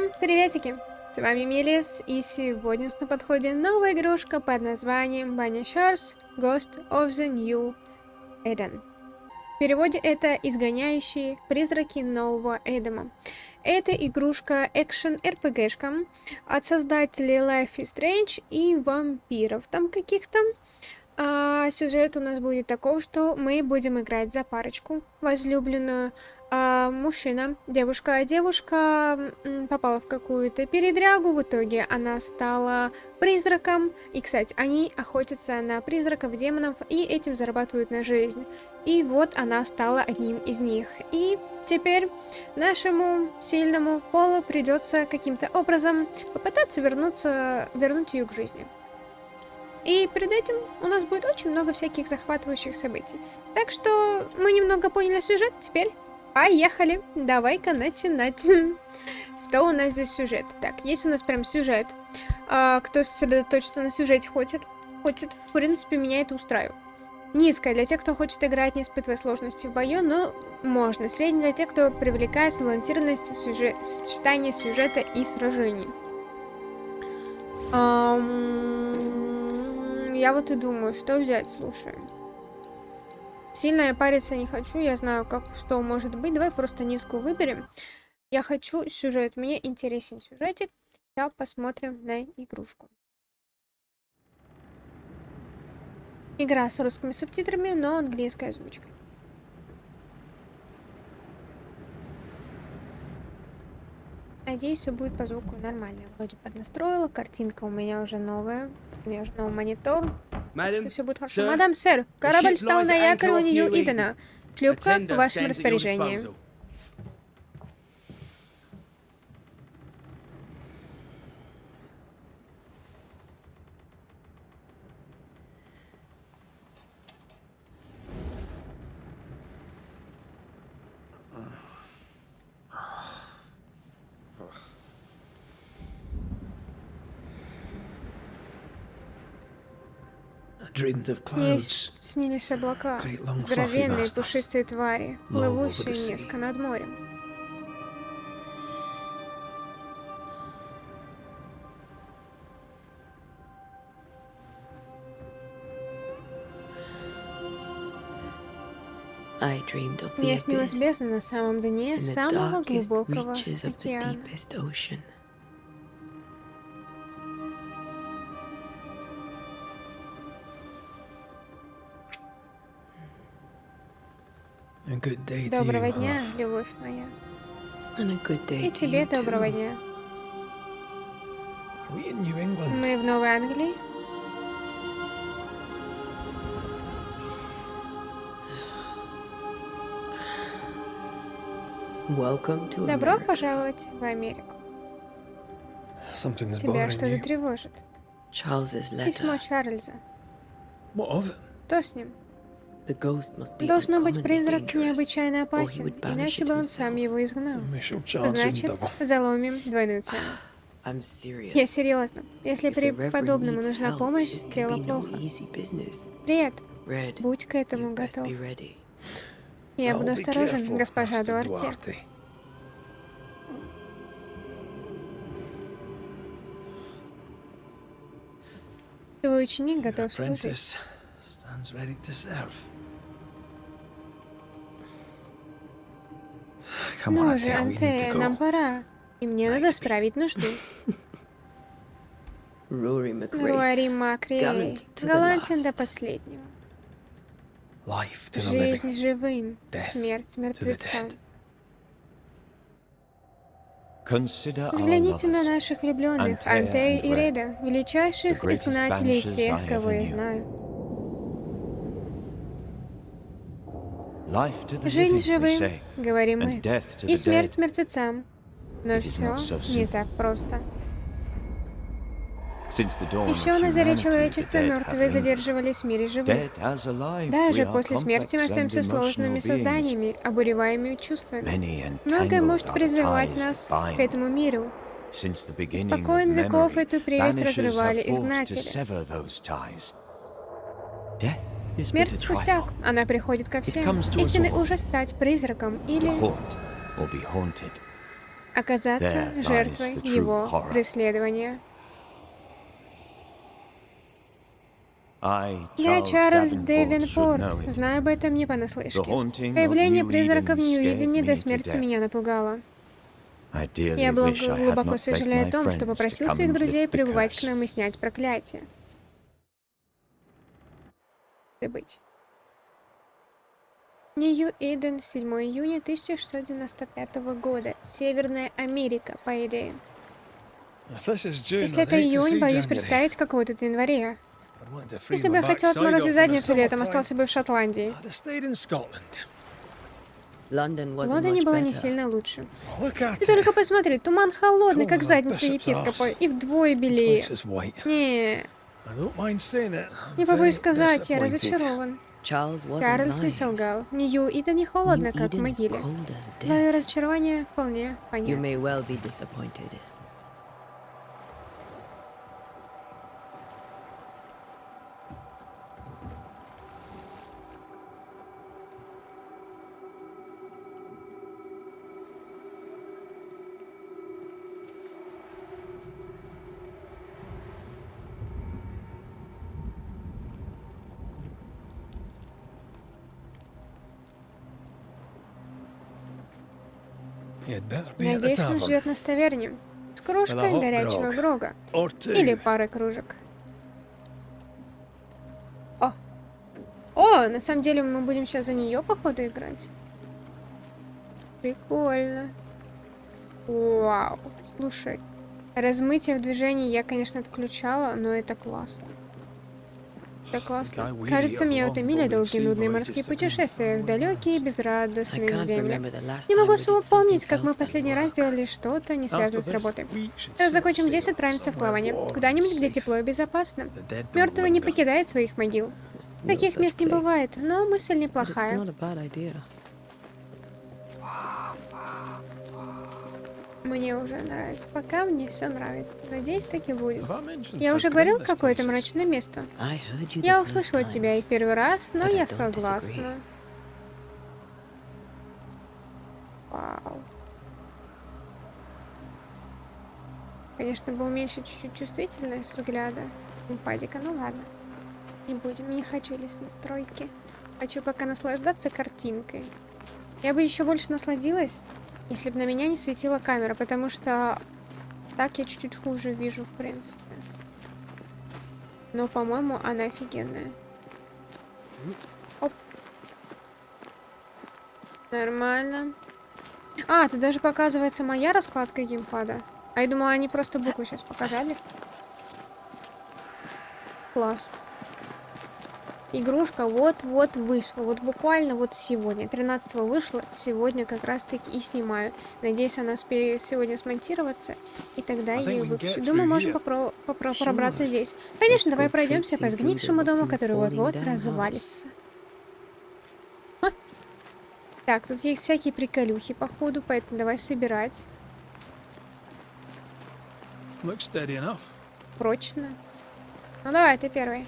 Всем приветики! С вами Мелис, и сегодня на подходе новая игрушка под названием Bunny Shores Ghost of the New Eden. В переводе это «Изгоняющие призраки Нового Эдема». Это игрушка экшен-РПГшка от создателей Life is Strange и вампиров там каких-то. Сюжет у нас будет таков, что мы будем играть за парочку возлюбленную. Мужчина, девушка. Девушка попала в какую-то передрягу, в итоге она стала призраком. И, кстати, они охотятся на призраков, демонов и этим зарабатывают на жизнь. И вот она стала одним из них. И теперь нашему сильному полу придется каким-то образом попытаться вернуть ее к жизни. И перед этим у нас будет очень много всяких захватывающих событий. Так что мы немного поняли сюжет, теперь поехали. Давай-ка начинать. Что у нас за сюжет? Так, есть у нас прям сюжет. Кто сосредоточится на сюжете хочет, в принципе, меня это устраивает. Низкая для тех, кто хочет играть, не испытывая сложности в бою, но можно. Средняя для тех, кто привлекает сбалансированность сочетания сюжета и сражений. Я вот и думаю, что взять, слушай. Сильно я париться не хочу, я знаю, что может быть. Давай просто низкую выберем. Я хочу сюжет, мне интересен сюжетик. Сейчас посмотрим на игрушку. Игра с русскими субтитрами, но английская озвучка. Надеюсь, все будет по звуку нормально. Вроде поднастроила, картинка у меня уже новая. У меня уже новый монитор. Все будет хорошо. Мадам, сэр, корабль встал на якорь у Нью-Идена. Шлюпка в вашем распоряжении. Мне снились облака, здоровенные пушистые твари, плывущие низко над морем. Мне снилась бездна на самом дне самого глубокого океана. Доброго дня, любовь моя. И тебе доброго дня. Мы в Новой Англии. Добро пожаловать в Америку. Тебя что-то тревожит. Письмо Чарльза. Что с ним? Должно быть, призрак необычайно опасен, иначе бы он сам его изгнал. Значит, заломим двойную цену. Я серьезно. Если преподобному нужна помощь, дело плохо. Ред, будь к этому готов. Я буду осторожен, госпожа Дуарте. Твой ученик готов служить. Ну же, Антея, нам пора. И мне надо справить нужду. Руари Макрей, галантен до последнего. Жизнь живым, смерть мертвецам. Взгляните на наших влюбленных, Антею и Реда, величайших изгнателей из всех, кого я знаю. Жизнь живым, говорим мы, и смерть мертвецам. Но все не так просто. Еще на заре человечества мертвые задерживались в мире живых. Даже после смерти мы остаемся сложными созданиями, обуреваемыми чувствами. Многое может призывать нас к этому миру. Испокон веков эту привязь разрывали изгнатели. Смерть пустяк, она приходит ко всем. Истинный ужас стать призраком или... оказаться There lies жертвой the true его horror. преследования. I, Я Чарльз should Девинпорт. know it. Знаю об этом не The понаслышке. haunting of Появление New призраков Eden Нью-Идене scared до me to смерти death. меня напугало. I dearly Я wish I had глубоко not begged сожалею о my том, что friends to попросил come своих and друзей lift the прибывать к curse. нам и снять проклятие. Прибыть. Нью-Иден, 7 июня 1695 года. Северная Америка, по идее. Если это июнь, боюсь представить, какой тут январе. Если бы я хотел отморозить задницу летом, остался бы в Шотландии. В Лондоне было не сильно лучше. Ты только посмотри, туман холодный, как задница епископа, и вдвое белее. Не побоюсь сказать, я разочарован. Чарльз не солгал. Нью-Иден не холодно, как в могиле. Твое разочарование вполне понятно. Надеюсь, он ждет нас в таверне. С кружкой горячего грога. Или парой кружек. О, на самом деле мы будем сейчас за нее, походу, играть. Прикольно. Вау. Слушай. Размытие в движении я, конечно, отключала, но это классно. Это классно. Кажется, меня утомили долгие нудные морские путешествия в далекие безрадостные земли. Не могу вспомнить, как мы в последний раз делали что-то, не связанное с работой. Когда закончим здесь, отправимся в плавание. Куда-нибудь, где тепло и безопасно. Мертвые не покидают своих могил. Таких мест не бывает, но мысль неплохая. Мне уже нравится. Пока мне все нравится. Надеюсь, так и будет. Я уже говорил, какое это мрачное место. Я услышала тебя и в первый раз, но я согласна. Вау. Конечно, бы уменьшить чуть-чуть чувствительность взгляда падика, ну ладно. Не будем, не хочу лезть на стройки. Хочу пока наслаждаться картинкой. Я бы еще больше насладилась, если бы на меня не светила камера, потому что так я чуть-чуть хуже вижу, в принципе. Но, по-моему, она офигенная. Оп. Нормально. А, тут даже показывается моя раскладка геймпада. А я думала, они просто буквы сейчас показали. Класс. Игрушка вот-вот вышла. Вот буквально вот сегодня. 13-го вышла. Сегодня как раз-таки и снимаю. Надеюсь, она успеет сегодня смонтироваться. И тогда я ее выпущу. Думаю, можем пробраться здесь. Конечно, давай пройдемся по сгнившему дому, который вот-вот развалится. Так, тут есть всякие приколюхи, походу, поэтому давай собирать. Прочно. Ну давай, ты первый.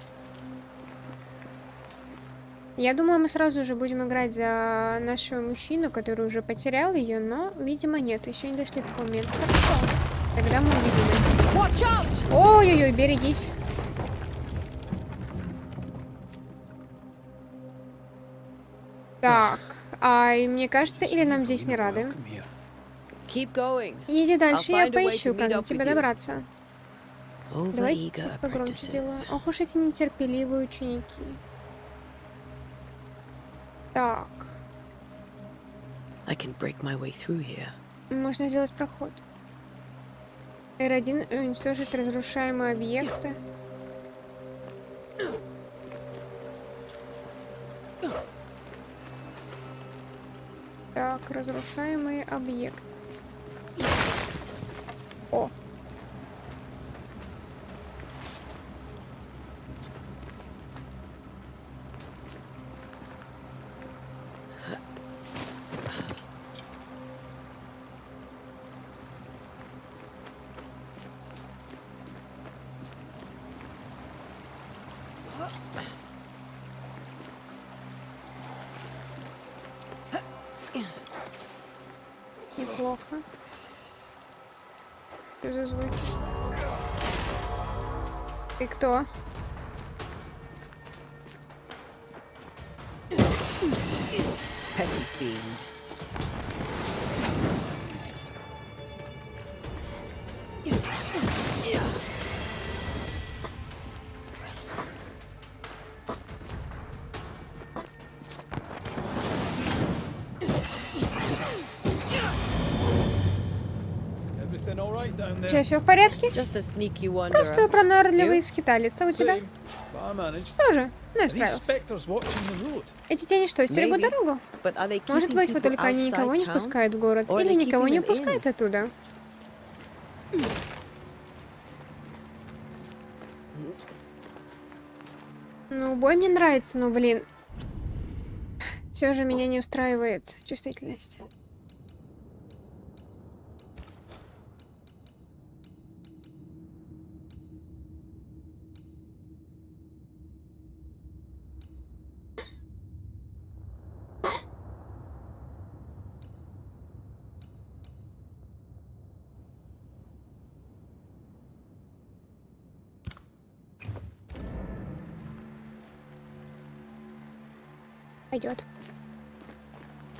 Я думала, мы сразу же будем играть за нашего мужчину, который уже потерял ее, но, видимо, нет. Еще не дошли до такого момента. Хорошо. Тогда мы увидим. Ой-ой-ой, берегись. Так, и мне кажется, или нам здесь не рады? Иди дальше, я поищу, как до тебя добраться. Давай погромче делаю. Ох уж эти нетерпеливые ученики. Так. Можно сделать проход. R1 уничтожить разрушаемые объекты. Так, разрушаемые объекты. О. Неплохо. Что за звуки? Ты кто? Petty fiend. Everything all right down there? Че, все в порядке? Just a sneaky wanderer. Просто пронырливый скиталец. А у тебя? Same, but I managed. Тоже. Ну, я Are these справился. spectres watching the road? Эти тени что, стерегут Maybe. дорогу? But are they Может keeping быть, вот people только они никого не outside town? пускают в город, Or are или they никого keeping не them in? пускают оттуда. Ну, бой мне нравится, но, блин, все же меня не устраивает чувствительность. Пойдет.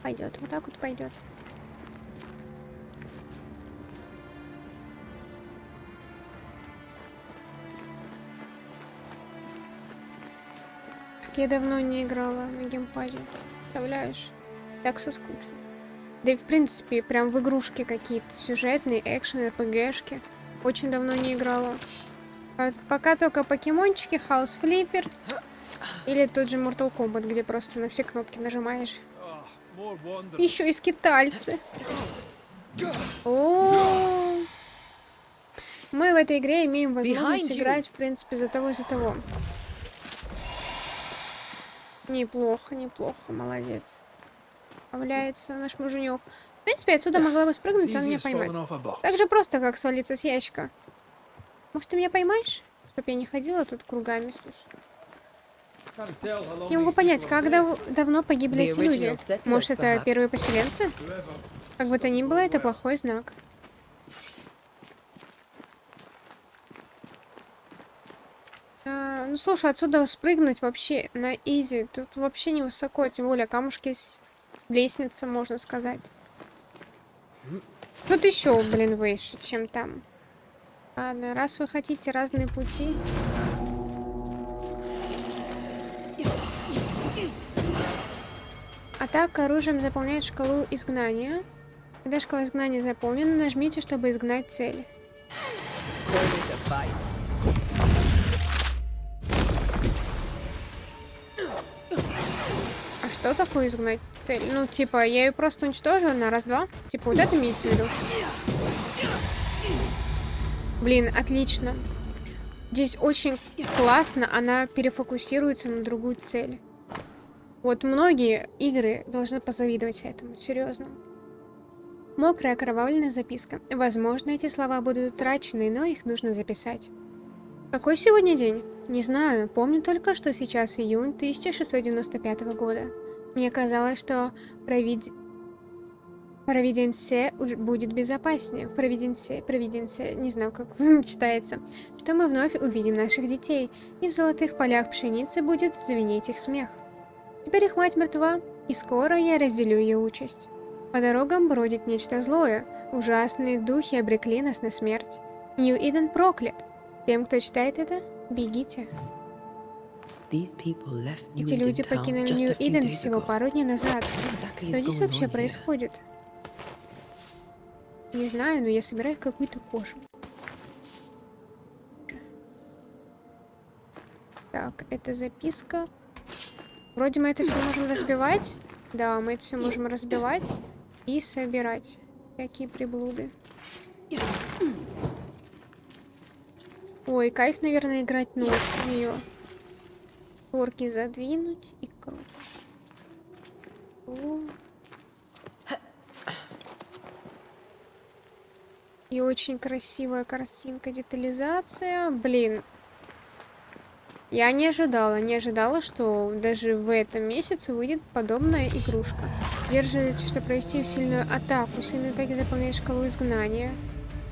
Пойдет. Вот так вот пойдет. Как я давно не играла на геймпаде. Представляешь? Так соскучу. Да и в принципе, прям в игрушки какие-то сюжетные, экшены, РПГшки. Очень давно не играла. Пока только покемончики, House Flipper. Или тот же Mortal Kombat, где просто на все кнопки нажимаешь. Oh, more wanderers. Еще и скитальцы. О, мы в этой игре имеем возможность Behind you. играть, в принципе, за того и за того. Неплохо, неплохо, молодец. Справляется наш муженек. В принципе, отсюда могла бы It's спрыгнуть, он easy меня as поймать. falling off a box. Так же просто, как свалиться с ящика. Может, ты меня поймаешь? Чтоб я не ходила тут кругами, слушай. Can't tell how long Не могу these понять, people are как dead. давно погибли The эти люди. original settlers, Может, это perhaps. первые поселенцы? Whoever Как бы то ни было, это плохой знак. Ну, слушай, отсюда спрыгнуть вообще на изи. Тут вообще не высоко, тем более камушки есть. Лестница, можно сказать. Тут еще, блин, выше, чем там. Ладно, раз вы хотите разные пути. Атака оружием заполняет шкалу изгнания. Когда шкала изгнания заполнена, нажмите, чтобы изгнать цель. Ready to fight. А что такое изгнать цель? Ну, типа, я ее просто уничтожу на раз-два? Типа, вот это имеется в виду? Блин, отлично. Здесь очень классно, она перефокусируется на другую цель. Вот многие игры должны позавидовать этому, серьезно. Мокрая окровавленная записка. Возможно, эти слова будут утрачены, но их нужно записать. Какой сегодня день? Не знаю, помню только, что сейчас июнь 1695 года. Мне казалось, что Провиденсе будет безопаснее. В Провиденсе, не знаю, как читается. Что мы вновь увидим наших детей, и в золотых полях пшеницы будет звенеть их смех. Теперь их мать мертва, и скоро я разделю ее участь. По дорогам бродит нечто злое. Ужасные духи обрекли нас на смерть. Нью-Иден проклят. Тем, кто читает это, бегите. Эти люди покинули Нью-Иден всего пару дней назад. Что здесь вообще происходит? Не знаю, но я собираю какую-то кожу. Так, это записка. Вроде мы это все можем разбивать. Да, мы это все можем разбивать и собирать. Всякие приблуды. Ой, кайф, наверное, играть ночью в нее. Горки задвинуть и круто. И очень красивая картинка, детализация. Блин. Я не ожидала, что даже в этом месяце выйдет подобная игрушка. Держите, чтобы провести сильную атаку. Сильные атаки заполняют шкалу изгнания.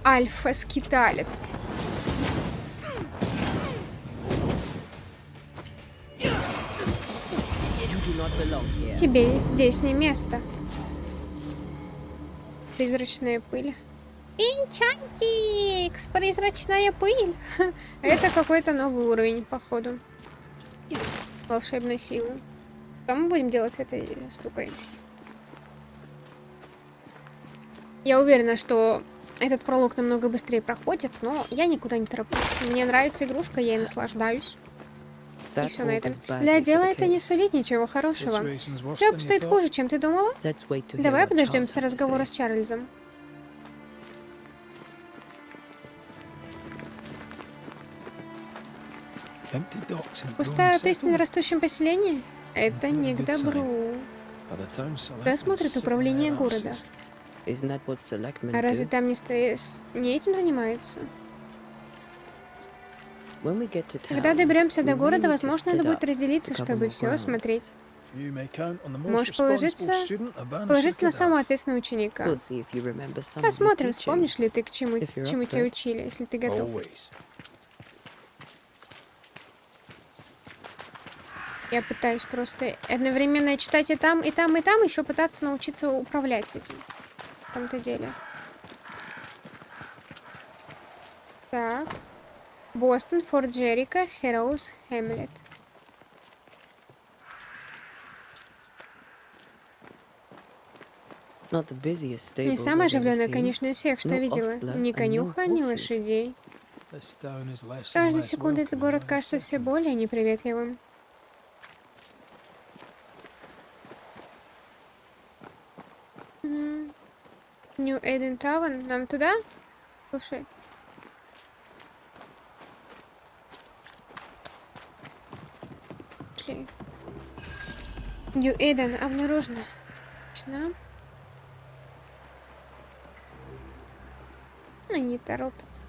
Альфа-скиталец. You do not belong here. Тебе здесь не место. Призрачная пыль. Инчантикс! Призрачная пыль! Это какой-то новый уровень, походу. Волшебной силы. Что мы будем делать с этой штукой? Я уверена, что этот пролог намного быстрее проходит, но я никуда не тороплюсь. Мне нравится игрушка, я ей наслаждаюсь. И That все на этом. augurs badly Для for дела the это не case. сулит ничего хорошего. Situation's worse Все than you обстоит thought. хуже, чем ты думала. Let's wait to hear Давай what подождем Charles has to разговора say. с Чарльзом. Empty docks in a Пустая growing пристань в settlement. растущем поселении? Это не к добру. Are the town selectmen Да смотрит sitting управление their города. arses? Isn't that what selectmen А разве do? там не этим занимаются? When we get to town, Когда доберемся до we may города, need to возможно, split надо будет up разделиться, to cover чтобы more все ground. осмотреть. You may count on the most Можешь responsible student a Banisher положиться на could самого have. ответственного ученика. We'll see if you remember some of your Посмотрим, teaching. вспомнишь ли ты, к чему If you're up тебя for it. учили, если ты готов. Always. Я пытаюсь просто одновременно читать и там, и там, и там, еще пытаться научиться управлять этим. В том-то деле. Так. Бостон, Форт Джерико, Хэроуз, Хэмлет. Not the busiest Не stables самая I've ever оживленная, seen. конечно, из всех, что No видела. ostler Ни and no конюха, ни horses. лошадей. This town is less С and каждой less секундой этот welcoming город every кажется все second. более неприветливым. Нью Эйден Таун, нам туда? Слушай. Шли. Нью Эйден обнаружено. Отлично. Они не торопятся.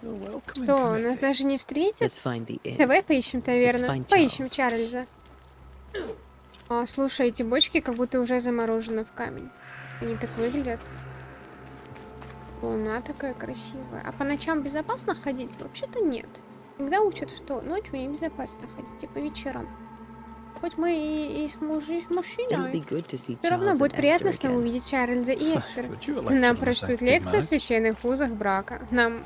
You're welcome and Что, нас committed. даже не встретят? Let's find the inn. Давай поищем таверну. find Поищем Charles. Чарльза. А, слушай, эти бочки как будто уже заморожены в камень. Они так выглядят. Луна такая красивая. А по ночам безопасно ходить? Вообще-то нет. Иногда учат, что ночью небезопасно ходить, и по вечерам. Хоть мы и с It'll be мужчиной. good to see Все равно Charles будет and приятно Esther снова again. увидеть Чарльза и Эстер. Would you like Нам to прочтут dissect лекцию о man? священных узах брака. Нам...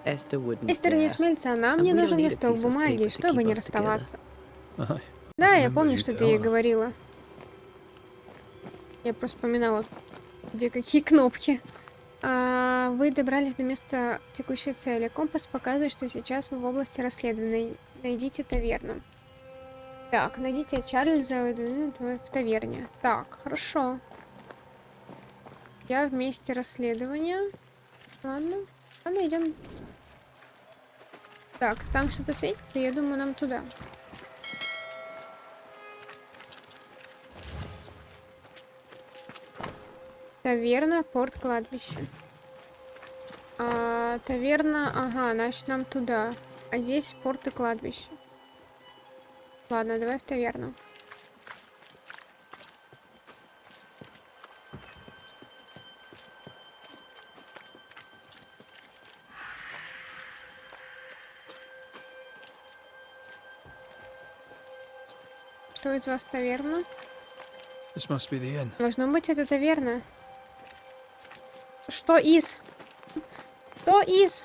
Esther wouldn't Эстер не dare. осмелится, а нам And не we don't нужен need a листок piece of бумаги, paper to чтобы keep не us together. расставаться. Aye. Да, я Remember помню, you что ты ей telling her. говорила. Я просто вспоминала, где какие кнопки. Вы добрались до места текущей цели. Компас показывает, что сейчас вы в области расследования. Найдите таверну. Так, найдите Чарльза в таверне. Так, хорошо. Я в месте расследования. Ладно. Ладно, идем. Так, там что-то светится, я думаю, нам туда. Таверна, порт, кладбище. Таверна, ага, значит нам туда. А здесь порт и кладбище. Ладно, давай в таверну. Что из вас таверна? This must be the inn. Должно быть, это таверна. Что из? Что из?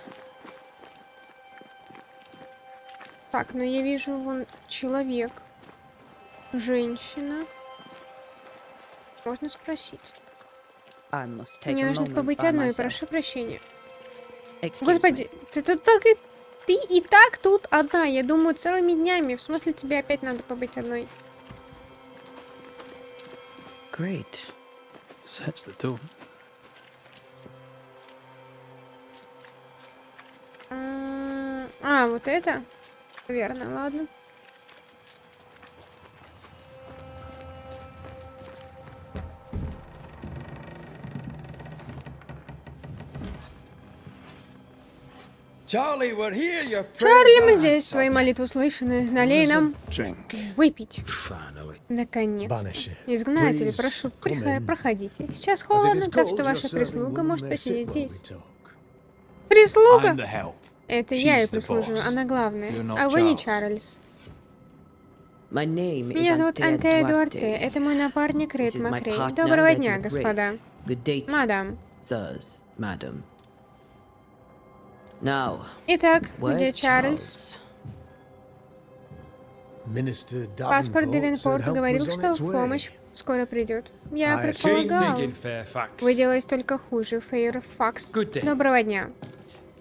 Так, ну я вижу вон человек. Женщина. Можно спросить. I must take Мне a нужно moment побыть by одной, myself. прошу прощения. Excuse Господи, me. ты тут так и... Ты и так тут одна. Я думаю, целыми днями. В смысле, тебе опять надо побыть одной? Great. Sets the tone. Вот это? Верно, ладно. Charlie, we're here. Your Чарли, мы prayers здесь, answered. твои молитвы услышаны. Налей Here's a нам drink. выпить. Finally. Наконец-то. Баниши, Изгнатели, please, прошу, come in. проходите. Сейчас As it холодно, is так cold, что your ваша serving прислуга woman может may посидеть sit while we здесь. talk. Прислуга? I'm the help. Это я и She's the прислуживаю, boss. она главная. You're not А вы не Charles. Чарльз. My name Меня is зовут Ante Анте Дуарте. Эдуарте. Это мой напарник This Рейд is my Макрей. partner, Доброго Red дня, McGrath. господа. Good day to Мадам. sirs, madam. Now, Итак, где where's Чарльз? Charles? Minister Паспорт Davenport said Девенпорт help говорил, was on что its way. помощь скоро придет. Я I предполагал. Fairfax. Вы делаете только хуже, Фейрфакс. Good day. Доброго дня.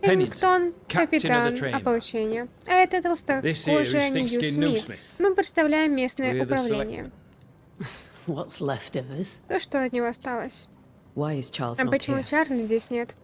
Пеннингтон, Пеннингтон, captain of the капитан train. ополчения. А это This here толстокожая is Нью thick-skinned Смит. Smith. Мы представляем местное We're the управление. What's left of us? То, что от него осталось. Why is Charles А not почему here? Чарли здесь нет?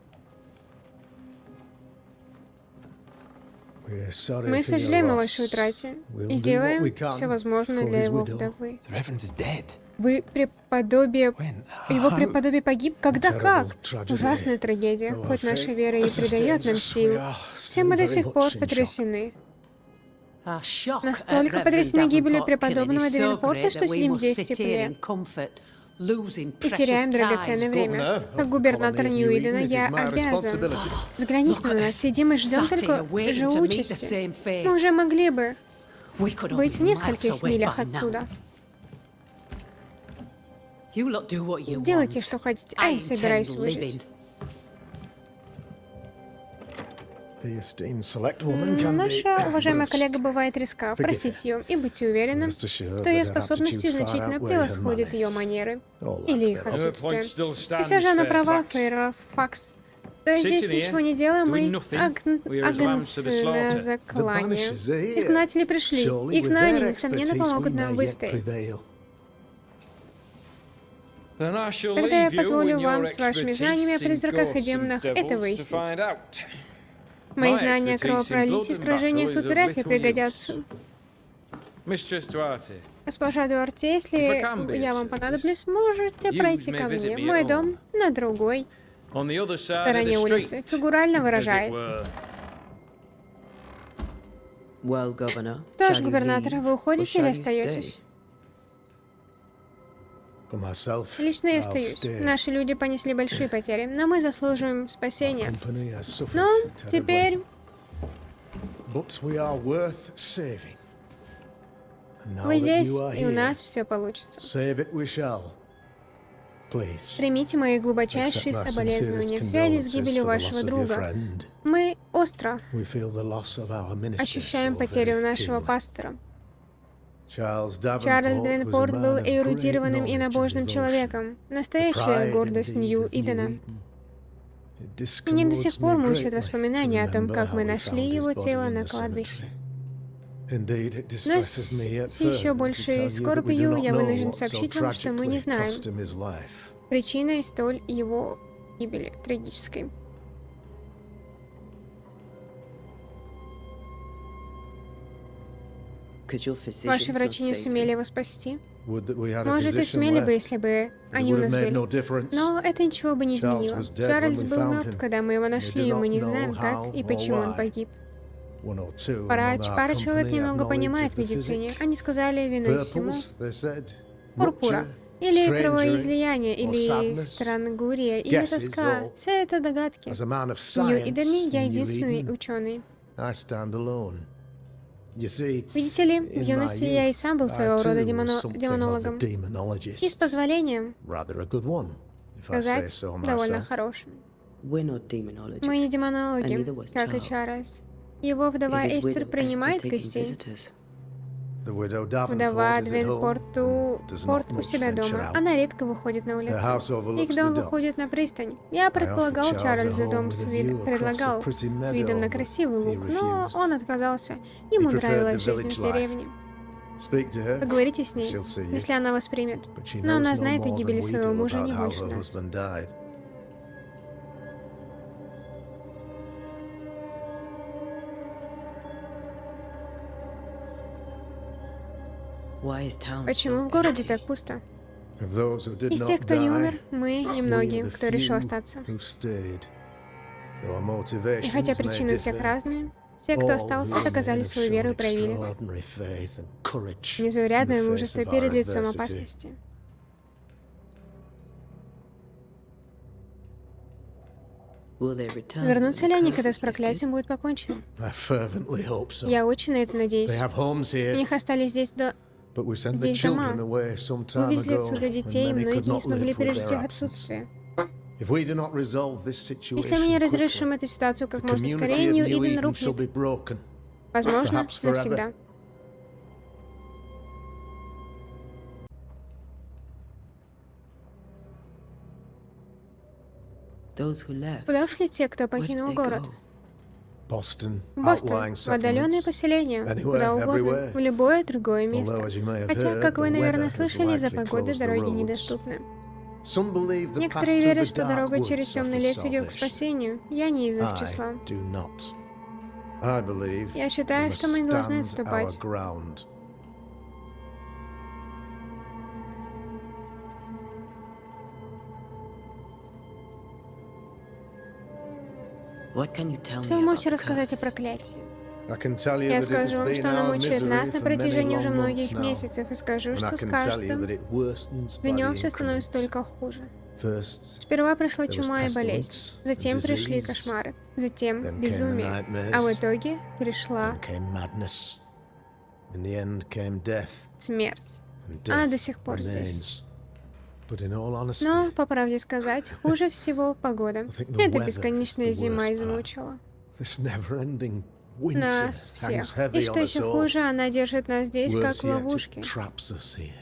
We're sorry Мы for your сожалеем о loss. вашей утрате We'll и do сделаем what we can все возможное for для his его widow. вдовы. The Reverend is dead. Вы преподобие... When? Его How? преподобие погиб? Когда Terrible как? tragedy. Ужасная трагедия. Though our Хоть наша faith вера и придает нам sustains us, we силу, are все мы still до very сих much пор in shock. потрясены. Our shock at Настолько Reverend потрясены гибелью Davenport's преподобного killing is so Девенпорта, great что that we сидим must здесь в sit here тепле in comfort, losing и теряем precious драгоценное time. время. Governor Как of the губернатор colony of Нью-Идена New Eden, it я is my обязан. responsibility. Взгляните на нас, сидим и ждем Sat только here waiting же to meet the участи. same fate. Мы уже могли бы We could all быть be в miles нескольких away милях by now. отсюда. You lot do what you Делайте, want. что хотите, а я I собираюсь intend выжить. living. The esteemed select woman can be Наша уважаемая bruised. коллега бывает резка. Простите ее и будьте уверены, Rest assured что ее that her способности aptitudes far значительно outweigh her превосходят ее manners. манеры All или lack их thereof. Her отсутствие. point still И stands, все же она права, Fairfax. Фейрфакс. То здесь Sitting here, ничего не делаем, мы doing nothing, we are as lambs to the агнцы на slaughter. The заклание. banishers are here. Изгнатели пришли. Surely Их with знания, their несомненно, expertise, we помогут нам may yet выстоять. prevail. Then I shall Тогда я leave you позволю and вам your с вашими знаниями о expertise in призраках и ghosts демонах and это devils to выяснить. find out. Мои My знания о expertise in кровопролитии blood и and сражениях battle тут is of вряд ли little пригодятся. Mistress Duarte, Госпожа Дуарте, If I если can be of я вам service, понадоблюсь, можете you пройти may ко visit мне. me Мой at дом на другой on the other side of стороне the улицы, street, фигурально as it выражаясь. were. Well, Governor, Что shall ж, you губернатор, leave, вы or уходите или shall you остаетесь? For myself, Лично я I'll остаюсь. stay. Наши люди понесли большие потери, но мы заслуживаем спасения. Company has suffered Но terribly. теперь But we are worth saving. And now вы that здесь, you are и у here, нас все получится. save it we shall. Please. Примите мои Accept глубочайшие my соболезнования sincerest в связи с condolences гибелью for the вашего loss of your друга. friend. Мы остро We feel the loss of our minister ощущаем so потерю very нашего keenly. пастора. Чарльз Чарльз Давенпорт Девенпорт был эрудированным и набожным человеком. человеком. Настоящая гордость Нью-Идена. Меня до сих пор мучают воспоминания о том, как мы нашли его тело на кладбище. Но с еще большей скорбью я вынужден сообщить вам, что мы не знаем причиной столь его гибели трагической. Ваши врачи не сумели его спасти. Может, и сумели бы, если бы они у нас были. Но это ничего бы не изменило. Чарльз был мертв, когда мы его нашли, и мы не знаем, как и почему он погиб. Пара человек немного понимает в медицине. Они сказали виной всему пурпура, или кровоизлияние, или странгурия, или тоска. Все это догадки. В Нью-Идене я единственный ученый. Видите ли, в юности я и сам был своего рода демонологом. И с позволением сказать, довольно хорошим. Мы не демонологи, как и Чарльз. Его вдова Эстер принимает гостей. Вдова Девенпорт у себя дома. Она редко выходит на улицу. Их дом выходит на пристань. Я предлагал Чарльзу дом с видом на красивый луг, но он отказался. Ему нравилась жизнь в деревне. Поговорите с ней, если она воспримет. Но она знает о гибели своего мужа не больше нас. Почему в городе так пусто? Из тех, кто не умер, мы немногие, кто решил остаться. Though our И motivations хотя may причины у всех differ, разные, все, кто all остался, who доказали remain have свою веру и shown проявили extraordinary faith and courage in незаурядное the face мужество of our перед лицом adversity. опасности. Will they return? Вернутся when ли the они, curse когда is с проклятием будет покончено? I fervently hope so. Я очень на это надеюсь. They have homes У here, них остались здесь but we sent the здесь children дома. away some Мы time увезли ago, отсюда and детей, и many could многие не not смогли live with пережить their их absence. отсутствие. If we do not resolve this Если мы не situation разрешим quickly, эту ситуацию как the можно community скорее, of New Нью-Иден Eden shall рухнет. be broken. Возможно, perhaps forever. навсегда. Those who left. Куда ушли те, кто Where did покинул they город? go? Boston, Бостон, outlying в отдаленные settlements. поселения, Anywhere, куда угодно, everywhere. в любое другое место. Although, as you may have Хотя, heard, как вы, the наверное, weather has слышали, из-за likely погоды closed the дороги roads. недоступны. Some believe the path Некоторые through верят, the что dark дорога через woods темный offers лес ведет к salvation. спасению. Я не из их числа. I do not. I believe Я we считаю, must что мы не должны stand our отступать. ground. What can you tell Что вы me about можете the рассказать о curse? проклятии? I can tell you Я that it has скажу вам, been что она our мучает нас misery на for many протяжении уже long многих months now. месяцев, и скажу, And I что с can tell you каждым that it worsens by днем the все становится increment. только хуже. First, Сперва пришла there was чума и болезнь, pestilence, затем and пришли disease, кошмары, затем then came the безумие, nightmares, а в итоге пришла then came madness. In the end came death, смерть. and Она death до сих пор здесь. remains. But in all honesty, Но, по правде сказать, хуже всего погода. think the Эта weather бесконечная is the зима worst part. измучила this never-ending winter нас hangs всех. heavy И что on us еще all. хуже, она держит нас здесь, как Worse в yet, ловушке. it traps us here.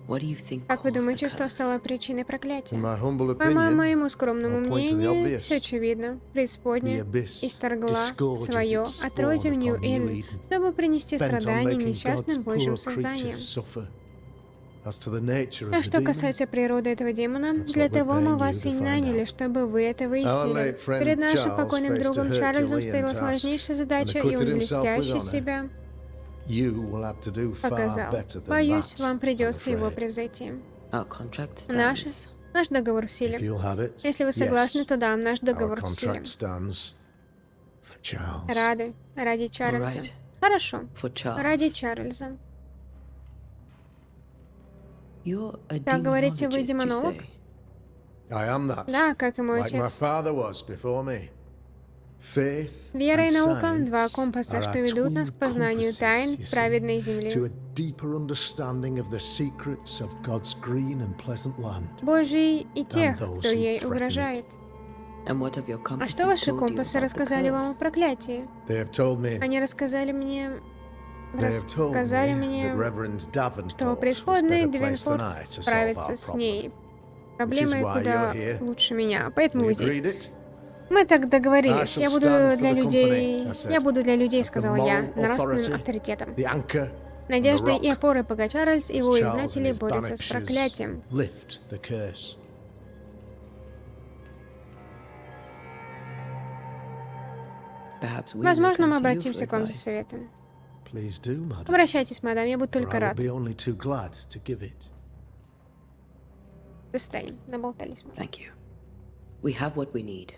What do you think Как вы caused the думаете, что curse? стало причиной In проклятия? my humble По opinion, моему скромному I'll point to the мнению, obvious. все очевидно. the Преисподняя abyss исторгла disgorges свое its отродье в spawn upon New Нью-Эден, Eden, чтобы принести bent on страдания making несчастным God's Божьим poor созданием. creatures suffer. As to the nature of А the что demon, касается природы этого демона, That's для what we're того мы paying вас you и to find наняли, out. чтобы вы это Our выяснили. late friend Перед нашим Charles покойным faced a другом Чарльзом Herculean стояла task сложнейшая and задача, и acquitted он himself with блестяще honor. себя you will have to do far показал. better than Боюсь, that, вам I'm придется его afraid. превзойти. Our contract Наш stands. договор в If силе. you'll have it, Если вы согласны, yes, то да, наш our договор в силе. contract stands for Charles. Рады. Ради Чарльза. Alright. Хорошо. For Charles. Ради Чарльза. You're a Так, говорите, вы demonologist, you демонолог? say? I am that, Да, как и мой like my отец. father was before me. Faith Вера и and наука — два science компаса, are что our ведут twin нас к познанию compasses, тайн you see, праведной земли. to a deeper understanding of the secrets of God's green and pleasant land. Божьей и тех, those кто who ей threaten угрожает. And what of your А compasses что ваши told you компасы about the рассказали вам о curse? проклятии? They have told me, Они рассказали мне... they have told me Рассказали that мне, Reverend что Davenport was преисподный better placed than Девенпорт I to solve справится our с problem. ней. Проблемой why куда you're here. лучше меня, поэтому We вы здесь. agreed it. Мы так I договорились. shall Я буду stand for для the людей... company, I said. Я буду для людей, As the сказала я, moral нравственным authority, авторитетом. The anchor, Надеждой и rock, опорой, пока Чарльз и его as Charles and изгнатели his борются с banishes проклятием. lift the curse. Perhaps we may Возможно, мы come to you for обратимся к вам за advice. советом. Please do, madam. Обращайтесь, мадам, я буду For только I will рад. be only too glad to give it. До свидания. Наболтались мы. Thank you. We have what we need.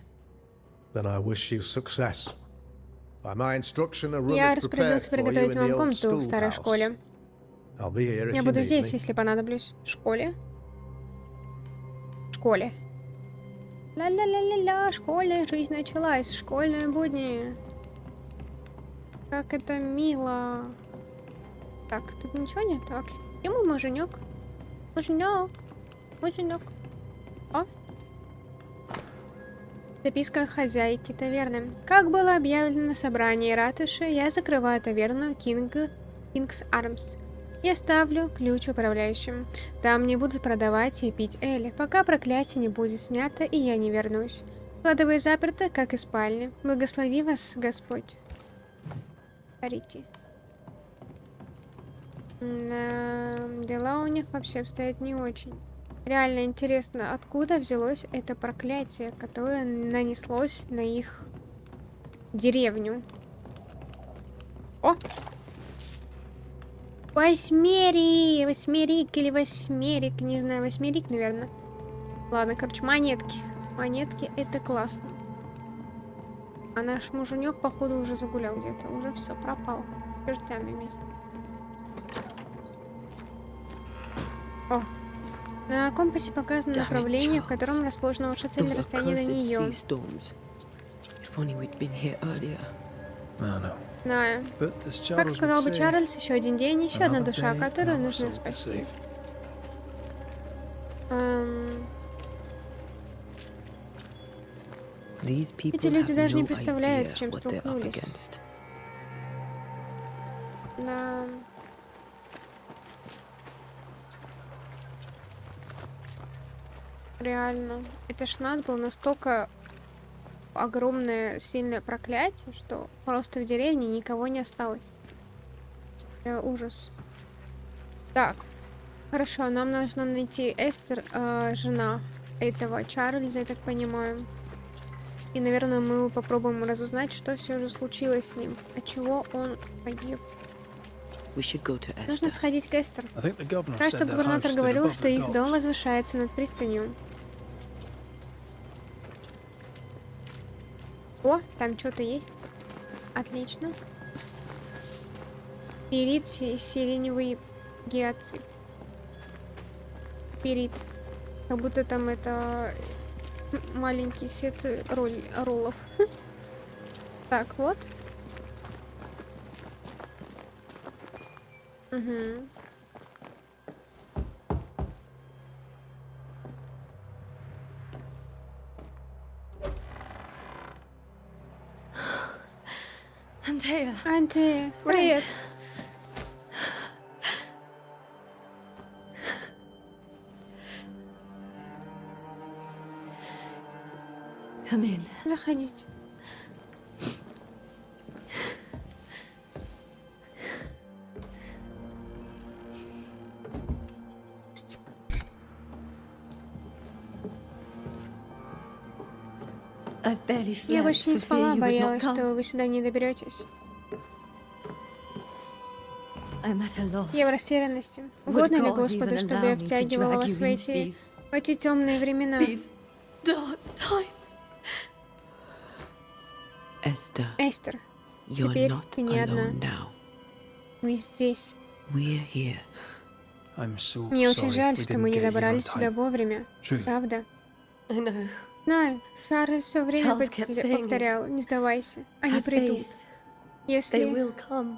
Then I wish you success. By my instruction, a room Я is prepared распорядился for you in приготовить the вам old комнату в старой schoolhouse. школе. I'll be here if Я you буду need здесь, me. если понадоблюсь. В школе? В школе. Ла-ла-ла-ла-ла, школьная жизнь началась, школьные будни. Как это мило. Так, тут ничего нет? Окей. И мой муженек. Муженек. Муженек. О. Записка хозяйки таверны. Как было объявлено на собрании ратуши, я закрываю таверну Кингс Армс. Я ставлю ключ управляющим. Там не будут продавать и пить эль, пока проклятие не будет снято и я не вернусь. Кладовые заперты, как и спальни. Благослови вас, Господь. Парите. Дела у них вообще обстоят не очень. Реально интересно, откуда взялось это проклятие, которое нанеслось на их деревню. О! Восьмерик или восьмерик, не знаю, восьмерик, наверное. Ладно, короче, монетки. Монетки, это классно. А наш муженек, походу, уже загулял где-то. Уже все, пропал. Чертями вместе. О. На компасе показано Damn it, направление, в котором Charles. расположена ваша цель Those на are расстоянии до cursed нее. sea storms. If only we'd been here earlier. I know. Знаю. But as Как Charles сказал would бы say, Чарльз, еще один день, еще одна another душа, day, которую another нужно soul to спасти. save. These people Эти люди have даже не no представляют, idea с чем what they're up столкнулись. against. Да. Реально. Это ж надо было настолько огромное, сильное проклятие, что просто в деревне никого не осталось. Ужас. Так. Хорошо, нам нужно найти Эстер, жена этого Чарльза, я так понимаю. И, наверное, мы попробуем разузнать, что все же случилось с ним. От чего он погиб. We should go to Нужно Esther. сходить к Эстер. I think the governor Кажется, said their house губернатор stood говорил, above что the их дом docks. возвышается над пристанью. О, там что-то есть. Отлично. Перит, сиреневый геоцит. Перит. Как будто там это маленький сет роллов. Так, вот. Угу. Antea, Антея, привет. come in. Заходите. I've barely Я slept больше не for fear спала, you would not боялась, come. что вы сюда не доберетесь. I'm at a loss. Я в растерянности. Would Угодно ли God Господу, even чтобы allow я me to втягивала drag вас you в into эти темные времена? these dark times? Esther, Эстер, you're теперь not ты не одна. alone now. Мы здесь. We're here. I'm so Мне очень sorry жаль, we что didn't мы не get you on добрались сюда time. вовремя. True. Правда? I know. Знаю, Чарльз все время Charles kept saying it. повторял, не сдавайся, они Have придут. faith. They Если will come.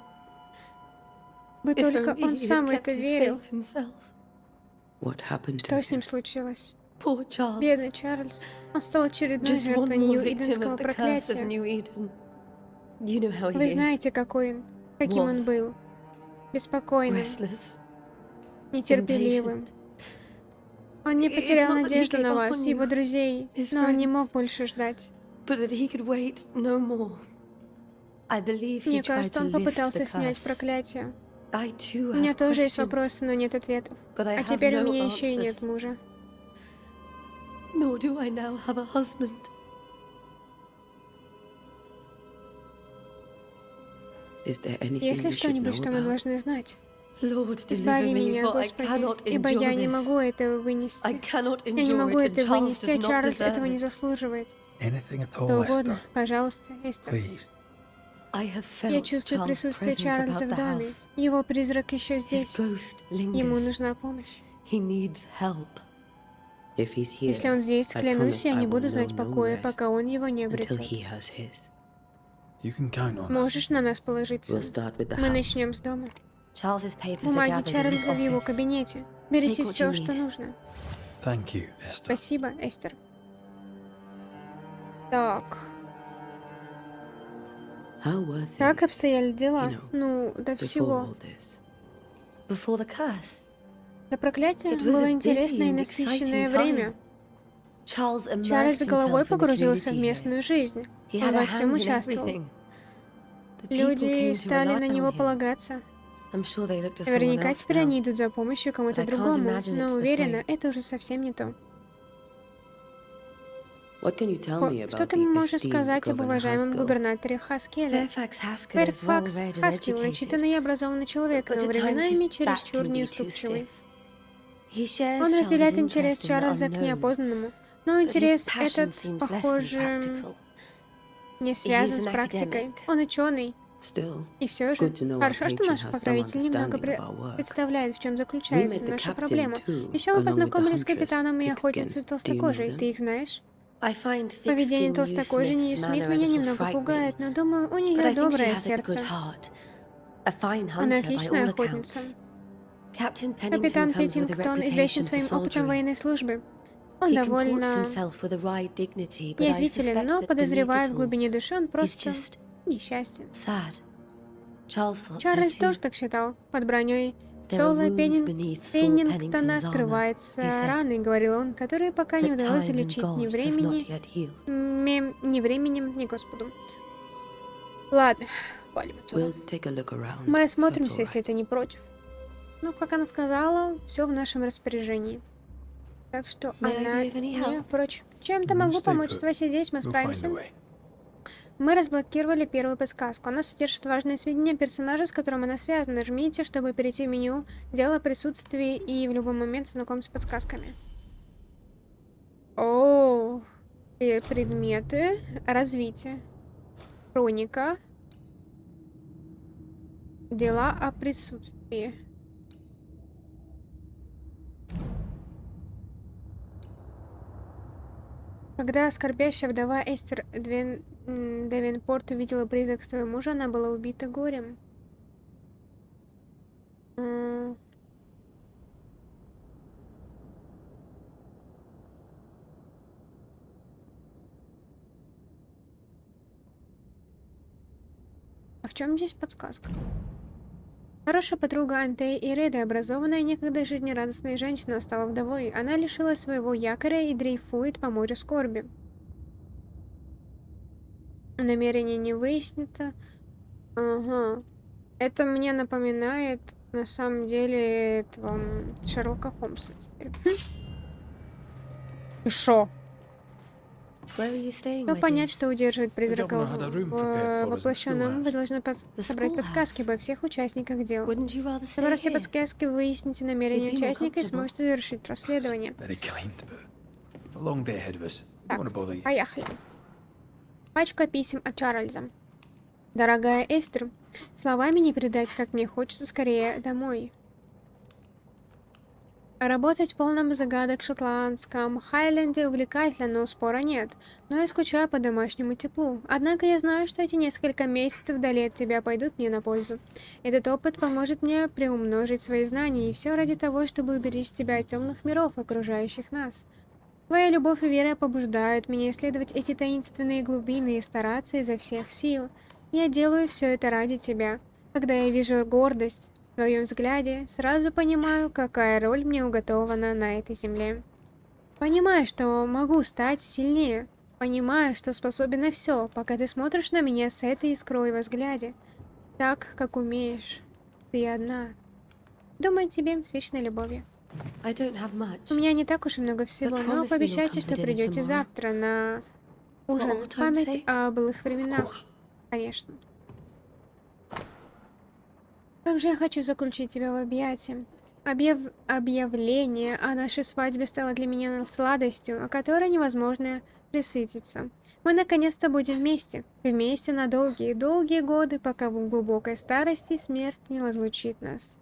бы If только only он he had сам в kept это his верил. faith himself. What happened to Что с him? ним случилось? Poor Charles. Бедный Чарльз. Он стал очередной Just one жертвой more victim Нью-Иденского of the curse of проклятия. New Eden. You know how he Вы is. знаете, какой он, каким он Was. был. Беспокойным, Restless. нетерпеливым. Он не It's потерял not that he надежду gave на up вас, on его you, друзей, his но он не friends. мог больше ждать. But that he could wait no more. I believe he Мне tried кажется, to он lift the попытался снять curse. проклятие. I too У меня have тоже есть questions, вопросы, но нет ответов. but I А have теперь у no меня еще и нет answers. мужа. Nor do I now have a husband. Is there anything Есть ли we should что-нибудь, know что мы about? должны знать? Lord, deliver Избави me, меня, for I Господи, cannot ибо я endure не this. могу этого I вынести. cannot Я не endure могу it, это and Charles вынести, а does not Чарльз deserve этого не it. заслуживает. Anything at Что all, угодно, Esther. пожалуйста, Эстер. Please. I have Я felt чувствую Charles' присутствие presence Чарльза about в the доме. house. Его призрак еще His здесь. ghost Ему lingers. нужна помощь. He needs help. If he's here, Если он здесь, I клянусь, promise я I не will буду know знать no покоя, rest пока он его не until обретет. he has his. You can count on us. Можешь на нас положиться. We'll start with the Мы house. начнем с дома. Charles's papers are Бумаги gathered in his Чарльза в его office. кабинете. Берите Take what все, you что need. нужно. Thank you, Esther. Спасибо, Эстер. Так, How were things как обстояли дела? you know, Ну, до before всего. all this? Before the curse, До проклятия It was было a интересное и busy and насыщенное exciting время. Charles immersed Чарльз головой himself in the погрузился в community here. местную жизнь. He Он had a во всем hand in участвовал. everything. The people Люди came to стали rely на on него him. полагаться. I'm sure they look to someone Наверняка else теперь они now. идут за помощью кому-то But I can't другому, imagine но it's the уверена, same. это уже совсем не то. What can you tell me Что about ты the можешь esteemed сказать об Governor уважаемом Haskell? губернаторе Хаскеле? Fairfax Haskell is well Фэрфакс read and Хаскел, educated, начитанный и образованный человек, but но at times временами his back чересчур can be too неуступчивый. stiff. He shares Он Charles's разделяет интерес interest in the Чарльза к unknown, неопознанному, но but his интерес passion этот, seems less than похоже, practical. не связан He's с an практикой. academic. Он ученый. Still, И все же, good to know our хорошо, что patron наш has some покровитель немного understanding of our work. представляет, в чем We заключается met the наша captain проблема. too, Еще мы along with the познакомились с huntress, капитаном и Pigskin. охотницей Do you know толстокожей. them? Ты их знаешь? I find Поведение thick-skinned толстокожей Нью Смит меня немного пугает, но думаю, у but нее I think she доброе has a good сердце. heart. A fine Она hunter by отличная all охотница. accounts. Captain Капитан Pennington comes with a Петтингтон известен reputation for своим опытом soldiering. военной службы. Он He comports довольно himself with a wry dignity, but I язвителен, suspect но that подозреваю, beneath в it all, глубине души он he's просто just несчастен. sad. Charles thought so Чарльз too. тоже так считал. Под броней There are Соло wounds beneath Saul Пеннингтона Pennington's armor, скрывается he said, раны, говорил он, которые пока не that удалось time and залечить God ни have not yet healed. ни временем, ни Господу. Ладно, валим отсюда. We'll take a look around. Мы if that's осмотримся, all если right. ты не против. Ну, как она сказала, все в нашем распоряжении. Так что May I она be of any не help? прочь. Чем-то Mm, могу stay помочь. put. Твоя здесь, мы We'll find справимся. a way. Мы разблокировали первую подсказку. Она содержит важные сведения о персонаже, с которым она связана. Нажмите, чтобы перейти в меню, дело о присутствии и в любой момент знакомиться с подсказками. О, предметы, развитие, хроника, дела о присутствии. Когда скорбящая вдова Эстер Девенпорт увидела призрак своего мужа, она была убита горем. А в чем здесь подсказка? Хорошая подруга Антей и Реды, образованная, некогда жизнерадостная женщина, стала вдовой. Она лишилась своего якоря и дрейфует по морю скорби. Намерение не выяснито. Ага. Это мне напоминает, на самом деле, этого Шерлока Холмса теперь. Шо? Where are you staying, Чтобы my понять, dears? что удерживает призрака governor had a room prepared for us at the воплощенном, вы schoolhouse. должны The собрать подсказки schoolhouse. обо всех участниках дела. Wouldn't you rather stay Собрав все here? подсказки, вы выясните намерение You'd be more участника и comfortable. сможете завершить расследование. Very kind, but we've a long day ahead of us. Don't want to bother you. Поехали. Пачка писем от Чарльза. Дорогая Эстер, словами не передать, как мне хочется скорее домой. Работать в полном загадок шотландском Хайленде увлекательно, но спора нет. Но я скучаю по домашнему теплу. Однако я знаю, что эти несколько месяцев вдали от тебя пойдут мне на пользу. Этот опыт поможет мне приумножить свои знания, и все ради того, чтобы уберечь тебя от темных миров, окружающих нас. Твоя любовь и вера побуждают меня исследовать эти таинственные глубины и стараться изо всех сил. Я делаю все это ради тебя. Когда я вижу гордость в твоем взгляде, сразу понимаю, какая роль мне уготована на этой земле. Понимаю, что могу стать сильнее. Понимаю, что способен на все, пока ты смотришь на меня с этой искрой во взгляде. Так, как умеешь. Ты одна. Думаю о тебе с вечной любовью. I don't have much. У меня не так уж и много всего, But но promise me you'll пообещайте, come что for dinner придете tomorrow. завтра на ужин For old в time's память sake? о былых Of временах. course. Конечно. Также я хочу заключить тебя в объятия. Объявление о нашей свадьбе стало для меня сладостью, о которой невозможно присытиться. Мы наконец-то будем вместе. Вместе на долгие-долгие годы, пока в глубокой старости смерть не разлучит нас.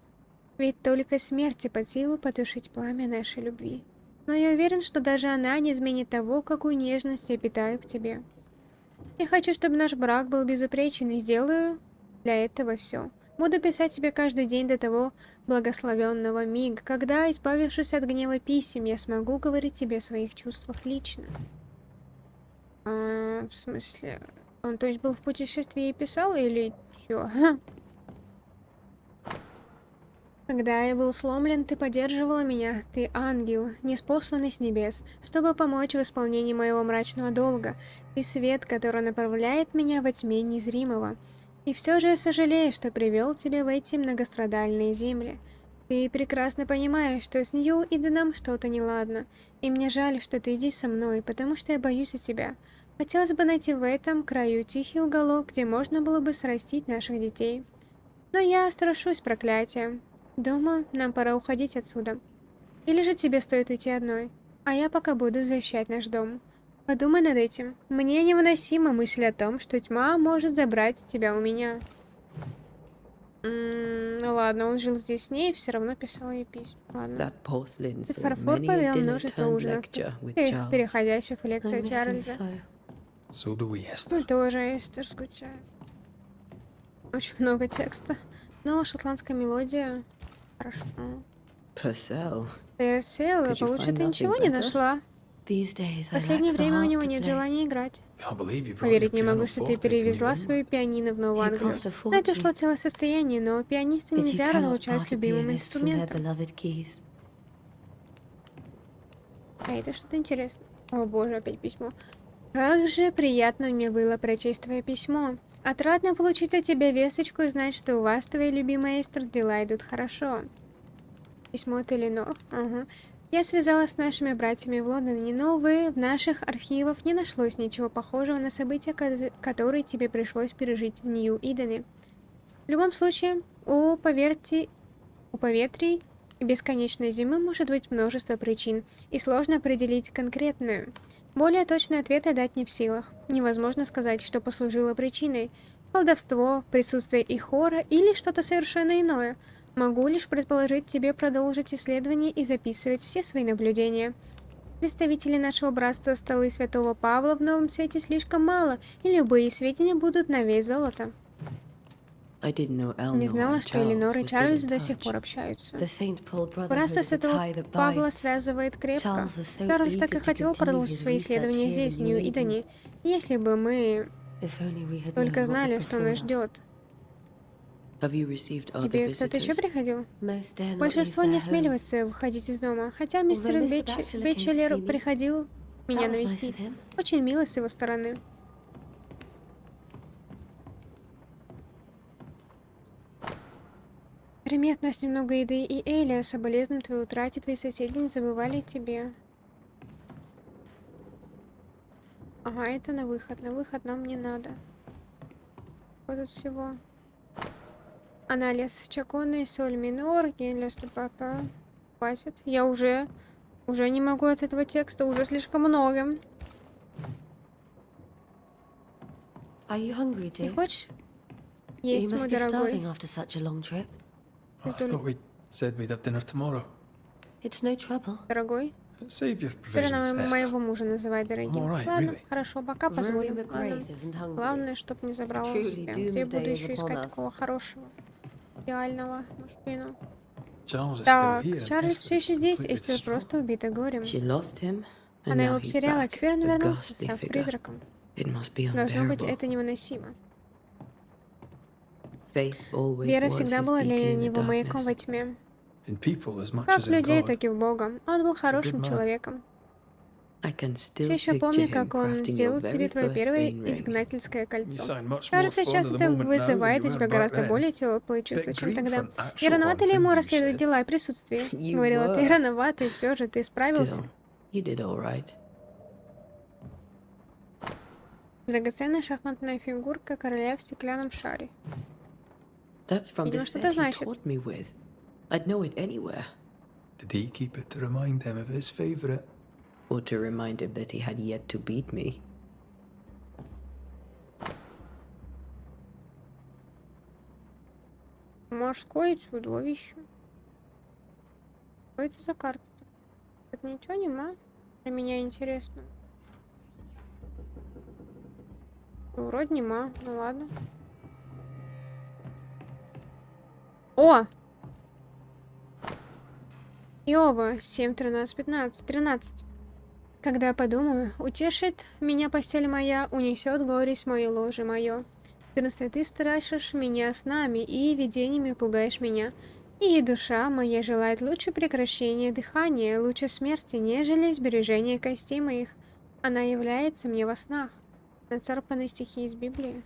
Ведь только смерти под силу потушить пламя нашей любви. Но я уверен, что даже она не изменит того, какую нежность я питаю к тебе. Я хочу, чтобы наш брак был безупречен, и сделаю для этого все. Буду писать тебе каждый день до того благословенного мига, когда, избавившись от гнева писем, я смогу говорить тебе о своих чувствах лично. В смысле, он то есть был в путешествии и писал, или чё? Когда я был сломлен, ты поддерживала меня, ты ангел, ниспосланный с небес, чтобы помочь в исполнении моего мрачного долга. Ты свет, который направляет меня во тьме незримого. И все же я сожалею, что привел тебя в эти многострадальные земли. Ты прекрасно понимаешь, что с Нью Иденом что-то неладно. И мне жаль, что ты здесь со мной, потому что я боюсь за тебя. Хотелось бы найти в этом краю тихий уголок, где можно было бы срастить наших детей. Но я страшусь проклятия. Думаю, нам пора уходить отсюда. Или же тебе стоит уйти одной, а я пока буду защищать наш дом. Подумай над этим. Мне невыносима мысль о том, что тьма может забрать тебя у меня. Ну ладно, он жил здесь с ней и все равно писал ей письма. Ладно. That porcelain Этот saw фарфор many a повел dinner множество turned ужинов, lecture with Charles. переходящих в I лекции miss him Чарльза. so. So do we, Esther. Мы тоже, Эстер, скучаем. Очень много текста. Но шотландская мелодия... Хорошо. Purcell. Персел, Could you получше find ты ничего nothing не better? нашла. These days, В I последнее lack the время у heart него to нет play. желания играть. Can't believe you brought your Поверить не могу, piano что ты forte to перевезла begin свое with. пианино в Новую It Англию. cost a На это fortune. ушло целое состояние, но пианиста But you нельзя cannot разлучать с part a любимым pianist from their инструментом. beloved keys. А это что-то интересное. О боже, опять письмо. Как же приятно мне было прочесть твое письмо. Отрадно получить от тебя весточку и знать, что у вас, твоя любимая Эстер, дела идут хорошо. Письмо от Эленор. Ага. Я связалась с нашими братьями в Лондоне, но, увы, в наших архивах не нашлось ничего похожего на события, которые тебе пришлось пережить в Нью-Идене. В любом случае, у поверьте, у поветрий и бесконечной зимы может быть множество причин, и сложно определить конкретную. Более точный ответ я дать не в силах. Невозможно сказать, что послужило причиной. Колдовство, присутствие Ихора или что-то совершенно иное. Могу лишь предположить тебе продолжить исследование и записывать все свои наблюдения. Представители нашего братства Столы Святого Павла в Новом Свете слишком мало, и любые сведения будут на вес золота. I didn't know Не Eleanor знала, and что Charles Эленор и were still Чарльз in до сих touch. пор общаются. The Saint Paul Brotherhood Братство is a Святого tie that Павла binds. связывает крепко. Charles was so Чарльз так и eager to хотел continue продолжить his свои research исследования here здесь, в in New Нью-Идене. Если бы мы If only we had known только what знали, would что befall нас us. ждет. Have you received other Тебе кто-то еще visitors? приходил? Most dare not leave Большинство their не homes. осмеливается выходить из дома, хотя мистер Although Mr. Batchelor came to Бетчелер see me. приходил меня That was nice навестить. of him. Очень мило с его стороны. Приметность немного еды и Эля. Соболезную твоей утрате, твои соседи не забывали о тебе. Ага, это на выход. На выход нам не надо. Что тут всего? Анализ чаконы, соль минор, гелиос папа. Хватит. Я уже не могу от этого текста, уже слишком много. Are you hungry, Не dear? хочешь? You Есть, must мой be starving дорогой. after such a long trip. Oh, I thought we said we'd have dinner tomorrow. It's no trouble. Дорогой. Save your Теперь она provisions, Esther. моего мужа называет дорогим. I'm all right, Ладно, really. хорошо, пока Rory позволим. Ладно. McGrath isn't hungry. Главное, чтоб не забрала Truly, себя. Где doomsday буду is еще upon искать us. такого хорошего, идеального мужчину. Charles is still Так, here, and Чарльз Esther все is еще здесь, completely Эстер distraught. просто убита горем. She lost him, and Она now его he's потеряла, а back, теперь он a вернулся, ghastly став figure. призраком. It must be Должно быть, unbearable. это невыносимо. Faith always Вера was всегда his была для beacon in the него маяком во darkness. тьме. In people as much Как as в in людей, God. так и в Бога. Он был хорошим man. человеком. I can still Все еще picture помню, him как он crafting your сделал тебе very твое first первое Bane ring. изгнательское You кольцо. sound much more Кажется, fond сейчас of the это moment now than вызывает you у were тебя back гораздо then. более теплые чувства, Bit чем green тогда. for an actual Не рановато ли one ему thing, you расследовать said. дела и присутствие? You Говорила, ты were. рановато, и все же ты справился. Still, you did all right. Драгоценная шахматная фигурка короля в стеклянном шаре. That's from the Видимо, что-то set he значит. taught me with. I'd know it anywhere. Did he keep it to remind him of his favourite? Or to remind him that he had yet to beat me. Морское чудовище. Что это за карта-то? Тут ничего нема. Для меня интересно. Вроде нема. Ну ладно. О! Иова, 7, 13, 15, 13. Когда я подумаю, утешит меня постель моя, унесет горесть мое ложе мое. 14. Ты страшишь меня снами и видениями пугаешь меня. И душа моя желает лучше прекращения дыхания, лучше смерти, нежели сбережения костей моих. Она является мне во снах. Нацарпаны стихи из Библии.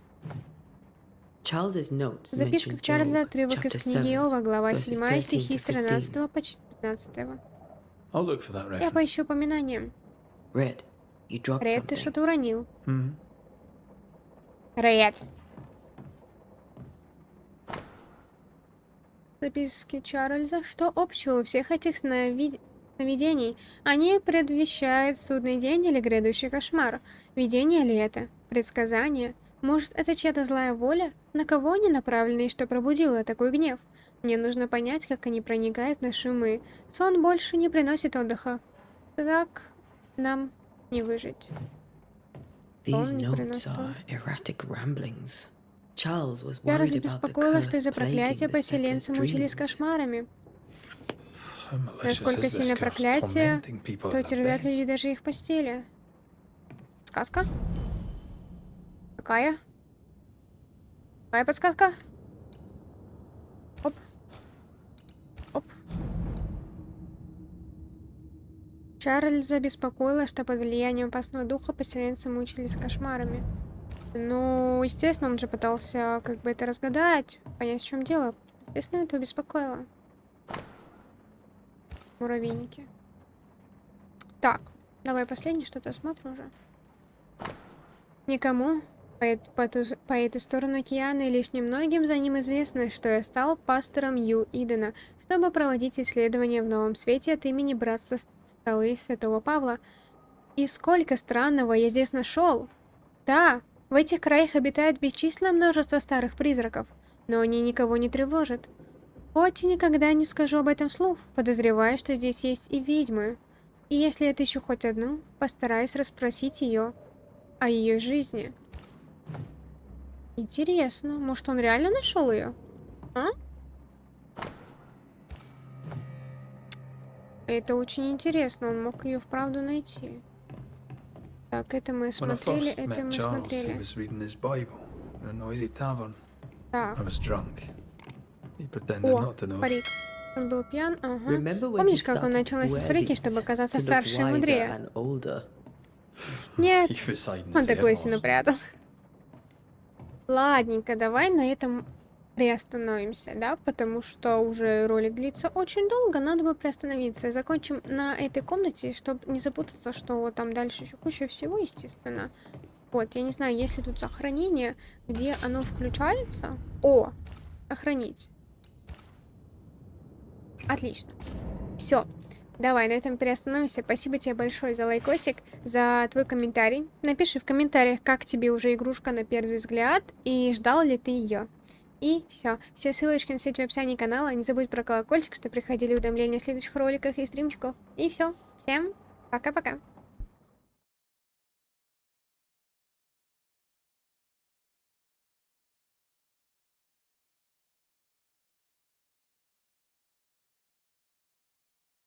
Charles's notes В записках mention Чарльза Job, отрывок из chapter книги 7, Иова, глава verses 7, 13 стихи to с 15. 13 по 15. I'll look for that Я reference. поищу упоминание. Red, you dropped Ред, ты something. что-то уронил. Hmm. Ред. Записки Чарльза. Что общего у всех этих сновидений? Они предвещают судный день или грядущий кошмар. Видение ли это? Предсказание? Может, это чья-то злая воля? На кого они направлены и что пробудило такой гнев? Мне нужно понять, как они проникают в наши умы. Сон больше не приносит отдыха. Так нам не выжить. These Он не notes приносит are erratic ramblings. Charles was Чарльз worried about the беспокоило, что curse из-за проклятия plaguing the поселенцы settlers' мучились dreams. кошмарами. How malicious Насколько is this сильно curse, проклятие, tormenting people то in their терзает beds? людей даже их постели. Сказка? Какая? Какая подсказка? Оп. Оп. Чарльза беспокоило, что под влиянием опасного духа поселенцы мучились кошмарами. Ну, естественно, он же пытался как бы это разгадать, понять, в чем дело. Естественно, это беспокоило. Муравейники. Так, давай последний что-то осмотрим уже. Никому по эту сторону океана и лишь немногим за ним известно, что я стал пастором Ю Идена, чтобы проводить исследования в Новом Свете от имени Братства Столы Святого Павла. И сколько странного я здесь нашел! Да, в этих краях обитает бесчисленное множество старых призраков, но они никого не тревожат. Хоть и никогда не скажу об этом вслух, подозреваю, что здесь есть и ведьмы. И если я отыщу хоть одну, постараюсь расспросить ее о ее жизни. Интересно, может, он реально нашел ее? А? Это очень интересно, он мог ее вправду найти. Так, это мы When I смотрели, first это met мы Charles, he смотрели. was reading his Bible in a noisy tavern. Так, I was drunk. He pretended о, not to know. парик. Он был пьян, ага. Remember when Помнишь, he как он started начал носить парики, wearing чтобы it казаться to look старше и wiser мудрее? and older? Нет, He was hiding он his такой hair себе loss. напрятал. Ладненько, давай на этом приостановимся, да, потому что уже ролик длится очень долго, надо бы приостановиться. Закончим на этой комнате, чтобы не запутаться, что вот там дальше еще куча всего, естественно. Вот, я не знаю, есть ли тут сохранение, где оно включается. О, сохранить. Отлично. Все. Давай на этом приостановимся. Спасибо тебе большое за лайкосик, за твой комментарий. Напиши в комментариях, как тебе уже игрушка на первый взгляд и ждал ли ты ее. И все. Все ссылочки на сеть в описании канала. Не забудь про колокольчик, чтобы приходили уведомления о следующих роликах и стримчиках. И все. Всем пока-пока.